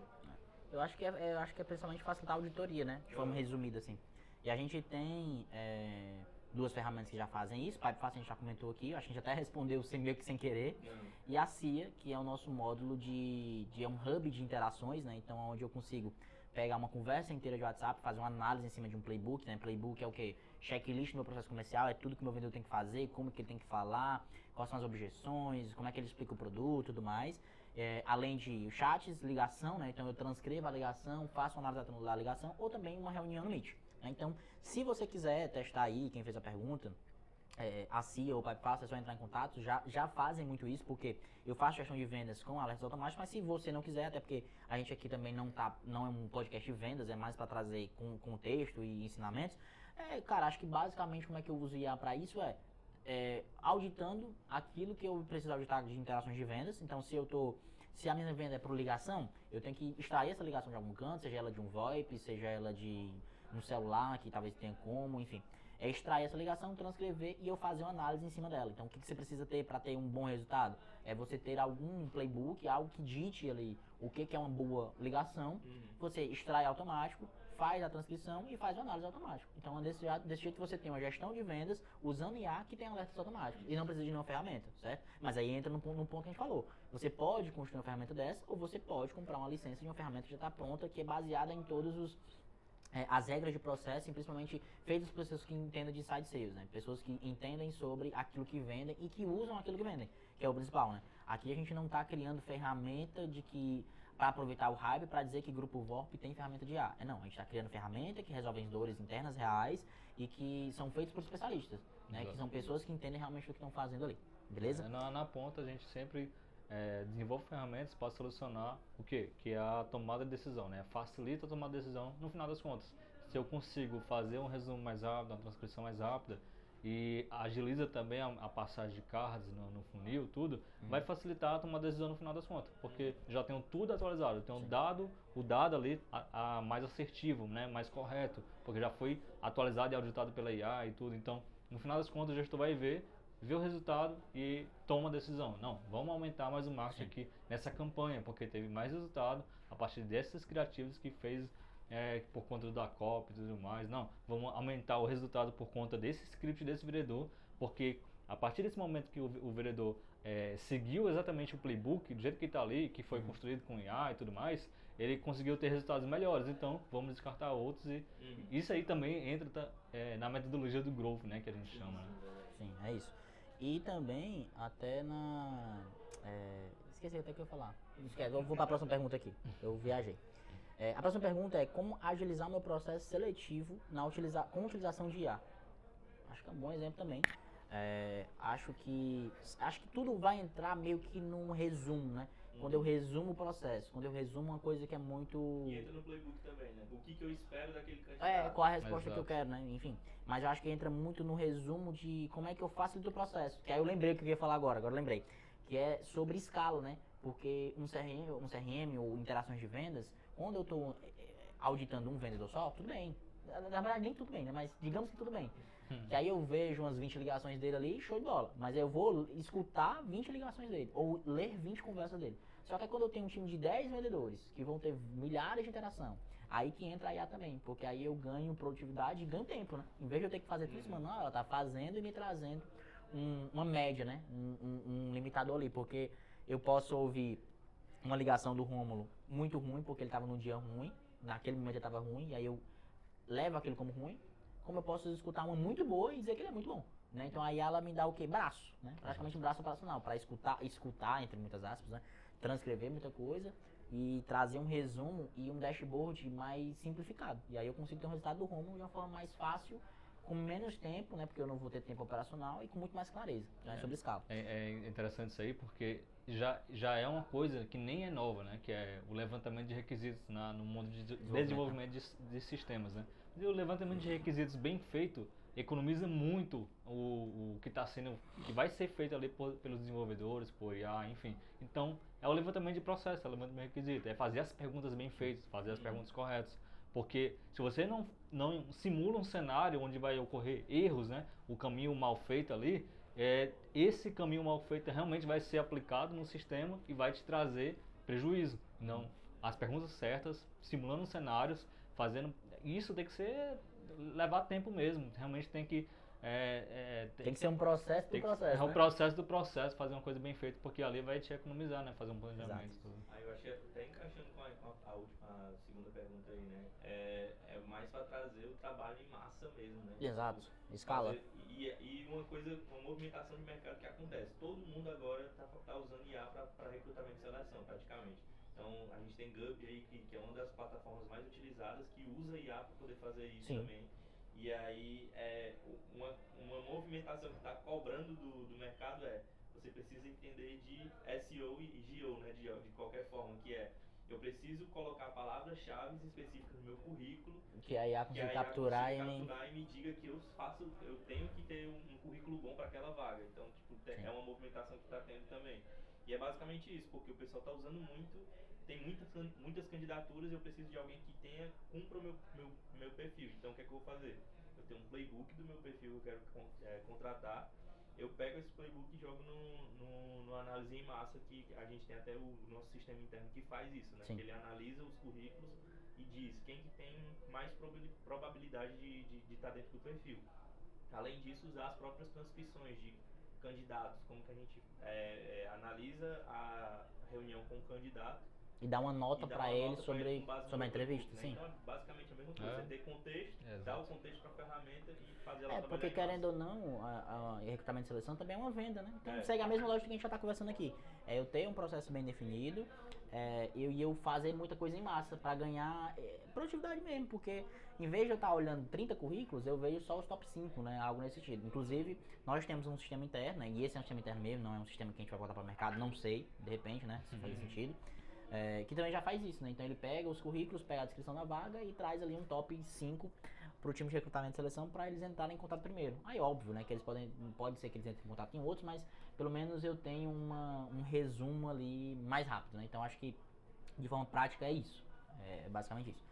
Eu acho que é principalmente facilitar a auditoria, né? De forma resumida, assim. E a gente tem duas ferramentas que já fazem isso. Pipefast a gente já comentou aqui, acho que a gente até respondeu meio que sem querer. E a CIA, que é o nosso módulo é um hub de interações, né? Então, onde eu consigo pegar uma conversa inteira de WhatsApp, fazer uma análise em cima de um playbook, né? Playbook é o quê? Checklist do meu processo comercial, é tudo que o meu vendedor tem que fazer, como que ele tem que falar, quais são as objeções, como é que ele explica o produto e tudo mais. Além de chats, ligação, né? Então eu transcrevo a ligação, faço uma análise da ligação, ou também uma reunião no Meet. Né? Então, se você quiser testar aí, quem fez a pergunta, a CIA ou o Pipefast, é só entrar em contato, já fazem muito isso, porque eu faço gestão de vendas com alertas automáticos, mas se você não quiser, até porque a gente aqui também não é um podcast de vendas, é mais para trazer contexto e ensinamentos, cara, acho que basicamente como é que eu uso IA para isso auditando aquilo que eu preciso auditar de interações de vendas. Então, se a minha venda é por ligação, eu tenho que extrair essa ligação de algum canto, seja ela de um VoIP, seja ela de um celular, que talvez tenha como, enfim. Extrair essa ligação, transcrever e eu fazer uma análise em cima dela. Então, o que você precisa ter para ter um bom resultado? É você ter algum playbook, algo que dite ali o que é uma boa ligação. Você extrai automático, faz a transcrição e faz a análise automática. Então, desse jeito você tem uma gestão de vendas usando IA que tem alertas automáticos e não precisa de nenhuma ferramenta, certo? Mas aí entra no ponto que a gente falou. Você pode construir uma ferramenta dessa ou você pode comprar uma licença de uma ferramenta que já está pronta, que é baseada em todos as regras de processo, e principalmente feitas por pessoas que entendem de inside sales, né? Pessoas que entendem sobre aquilo que vendem e que usam aquilo que vendem, que é o principal, né? Aqui a gente não está criando ferramenta para aproveitar o hype para dizer que Grupo VORP tem ferramenta de IA. Não, a gente está criando ferramenta que resolvem dores internas reais e que são feitas por especialistas, né? Que são pessoas que entendem realmente o que estão fazendo ali, beleza? Na ponta a gente sempre desenvolve ferramentas para solucionar o quê? Que é a tomada de decisão, né? Facilita a tomada de decisão no final das contas. Se eu consigo fazer um resumo mais rápido, uma transcrição mais rápida e agiliza também a passagem de cards no funil, tudo, vai facilitar a tomada de decisão no final das contas, porque já tenho tudo atualizado, eu tenho o dado ali mais assertivo, né? Mais correto, porque já foi atualizado e auditado pela IA e tudo, então no final das contas o gestor vai vê o resultado e toma a decisão. Não, vamos aumentar mais o marketing aqui nessa campanha, porque teve mais resultado a partir desses criativos que fez por conta da copy e tudo mais. Não, vamos aumentar o resultado por conta desse script desse vendedor, porque a partir desse momento que o vendedor seguiu exatamente o playbook do jeito que está ali, que foi construído com IA e tudo mais, ele conseguiu ter resultados melhores. Então vamos descartar outros e isso aí também entra na metodologia do growth, né, que a gente chama, né? Sim, é isso. E também até esqueci até o que eu ia falar. Eu vou para a próxima pergunta aqui. Eu viajei. A próxima pergunta é como agilizar meu processo seletivo com utilização de IA. Acho que é um bom exemplo também. Acho que tudo vai entrar meio que num resumo, né? Quando eu resumo o processo, quando eu resumo uma coisa que é muito... E entra no playbook também, né? O que eu espero daquele candidato. Qual a resposta que eu quero, né? Enfim. Mas eu acho que entra muito no resumo de como é que eu facilito o processo. Que aí eu lembrei o que eu ia falar agora eu lembrei. que é sobre escala, né? Porque um CRM ou interações de vendas, quando eu estou auditando um vendedor só, tudo bem. Na verdade, nem tudo bem, né? Mas digamos que tudo bem. Que aí eu vejo umas 20 ligações dele ali, show de bola. Mas eu vou escutar 20 ligações dele, ou ler 20 conversas dele. Só que quando eu tenho um time de 10 vendedores, que vão ter milhares de interação, aí que entra a IA também, porque aí eu ganho produtividade e ganho tempo, né? Em vez de eu ter que fazer tudo isso manual, ela tá fazendo e me trazendo uma média, né? Um limitador ali, porque eu posso ouvir uma ligação do Rômulo muito ruim, porque ele tava num dia ruim, naquele momento ele tava ruim, e aí eu levo aquilo como ruim, como eu posso escutar uma muito boa e dizer que ele é muito bom, né? Então aí ela me dá o quê? Braço, né? Praticamente um braço operacional, para escutar, entre muitas aspas, né? Transcrever muita coisa e trazer um resumo e um dashboard mais simplificado. E aí eu consigo ter um resultado do Romulo de uma forma mais fácil, com menos tempo, né? Porque eu não vou ter tempo operacional e com muito mais clareza, né? Sobre escala. É interessante isso aí porque já é uma coisa que nem é nova, né? Que é o levantamento de requisitos no mundo de desenvolvimento de sistemas, né? E o levantamento de requisitos bem feito economiza muito o que que vai ser feito ali pelos desenvolvedores, por IA, enfim. Então, é o levantamento de processo, é o levantamento de requisito, é fazer as perguntas bem feitas, fazer as perguntas corretas. Porque se você não simula um cenário onde vai ocorrer erros, né, o caminho mal feito ali, esse caminho mal feito realmente vai ser aplicado no sistema e vai te trazer prejuízo. Não, as perguntas certas, simulando cenários, fazendo isso tem que levar tempo mesmo. Realmente tem que tem que ser um processo do processo. É um processo do processo, fazer uma coisa bem feita, porque ali vai te economizar, né? Fazer um planejamento. Aí eu achei até encaixando com a última, segunda pergunta aí, né? É mais para trazer o trabalho em massa mesmo, né? Exato, escala. E uma movimentação de mercado que acontece. Todo mundo agora tá usando IA para recrutamento e seleção, praticamente. Então a gente tem Gub aí, que é uma das plataformas mais utilizadas, que usa IA para poder fazer isso também. E aí, uma movimentação que está cobrando do mercado você precisa entender de SEO e GEO, né, de qualquer forma, que eu preciso colocar palavras-chave específicas no meu currículo, que a IA consiga capturar e me diga que eu tenho que ter um currículo bom para aquela vaga. Então, tipo, é uma movimentação que está tendo também. E é basicamente isso, porque o pessoal está usando muito, tem muitas candidaturas e eu preciso de alguém que cumpra o meu perfil. Então o que é que eu vou fazer? Eu tenho um playbook do meu perfil que eu quero contratar, eu pego esse playbook e jogo no análise em massa, que a gente tem até o nosso sistema interno que faz isso, né? Que ele analisa os currículos e diz quem que tem mais probabilidade de estar dentro do perfil. Além disso, usar as próprias transcrições de candidatos, como que a gente analisa a reunião com o candidato e dá uma nota para ele sobre a entrevista, né? Sim. Então, basicamente a mesma coisa, você ter contexto, dar o contexto para a ferramenta e fazer ela trabalhar. Porque querendo ou não, a recrutamento e seleção também é uma venda, né? Então segue a mesma lógica que a gente já está conversando aqui. Eu tenho um processo bem definido, eu fazer muita coisa em massa para ganhar produtividade mesmo, porque em vez de eu estar olhando 30 currículos, eu vejo só os top 5, né? Algo nesse sentido. Inclusive, nós temos um sistema interno, né? E esse é um sistema interno mesmo, não é um sistema que a gente vai voltar para o mercado, não sei, de repente, né? Se faz sentido. Que também já faz isso, né? Então ele pega os currículos, pega a descrição da vaga e traz ali um top 5 pro time de recrutamento e seleção para eles entrarem em contato primeiro. Aí óbvio, né, que eles pode ser que eles entrem em contato em outros, mas pelo menos eu tenho um resumo ali mais rápido, né? Então acho que de forma prática é isso. É basicamente isso.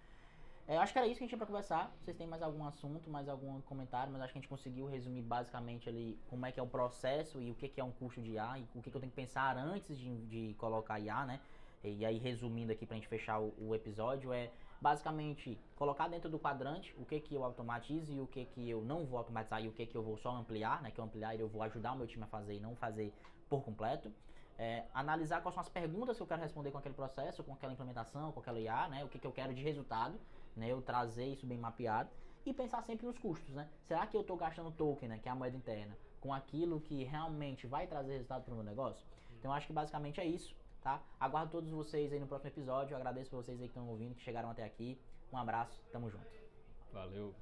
Eu acho que era isso que a gente tinha pra conversar. Vocês têm mais algum assunto, mais algum comentário, mas acho que a gente conseguiu resumir basicamente ali como é que é o processo e o que é um custo de IA e o que eu tenho que pensar antes de colocar IA, né? E aí, resumindo aqui pra gente fechar o episódio, basicamente colocar dentro do quadrante o que eu automatizo e o que eu não vou automatizar e o que eu vou só ampliar, né? Que eu ampliar eu vou ajudar o meu time a fazer e não fazer por completo. Analisar quais são as perguntas que eu quero responder com aquele processo, com aquela implementação, com aquela IA, né? O que eu quero de resultado, né? Eu trazer isso bem mapeado e pensar sempre nos custos, né? Será que eu estou gastando token, né? Que é a moeda interna, com aquilo que realmente vai trazer resultado para o meu negócio? Então, acho que basicamente é isso. Tá? Aguardo todos vocês aí no próximo episódio. Eu agradeço por vocês aí que estão ouvindo, que chegaram até aqui. Um abraço, tamo junto. Valeu.